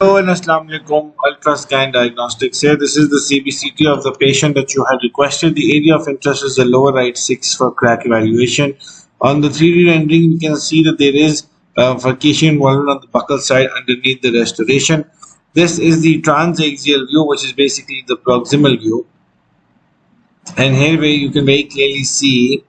Hello and Assalamu alaikum. Ultrascan Diagnostics here. This is the CBCT of the patient that you had requested. The area of interest is the lower right 6 for crack evaluation. On the 3D rendering, we can see that there is furcation involvement on the buccal side underneath the restoration. This is the transaxial view, which is basically the proximal view. And here where you can very clearly see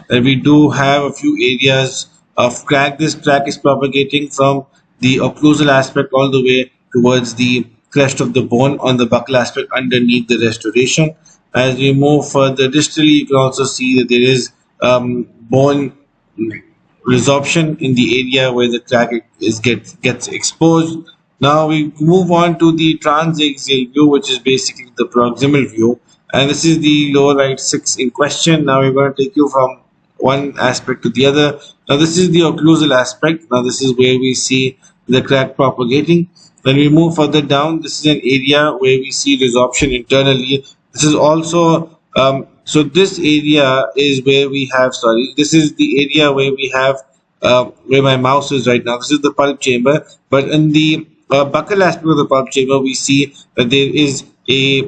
that we do have a few areas of crack. This crack is propagating from the occlusal aspect all the way towards the crest of the bone on the buccal aspect underneath the restoration. As we move further distally, you can also see that there is bone resorption in the area where the crack gets exposed. Now we move on to the transaxial view, which is basically the proximal view, and this is the lower right 6 in question. Now we're going to take you from one aspect to the other. Now this is the occlusal aspect. Now this is where we see the crack propagating. When we move further down, this is an area where we see resorption internally. This is also so this area is where we have, this is the area where we have where my mouse is right now. This is the pulp chamber, but in the buccal aspect of the pulp chamber, we see that there is a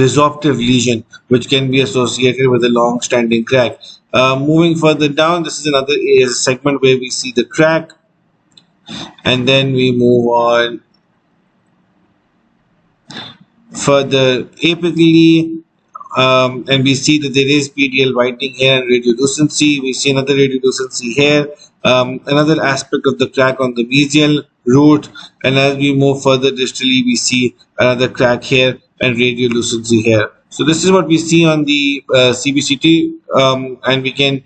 resorptive lesion which can be associated with a long-standing crack. Moving further down, this is another segment where we see the crack, and then we move on further apically, and we see that there is PDL whitening here and radiolucency. We see another radiolucency here, another aspect of the crack on the mesial root, and as we move further distally, we see another crack here and radiolucency here. So this is what we see on the CBCT, and we can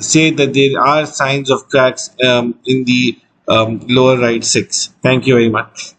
say that there are signs of cracks in the lower right 6. Thank you very much.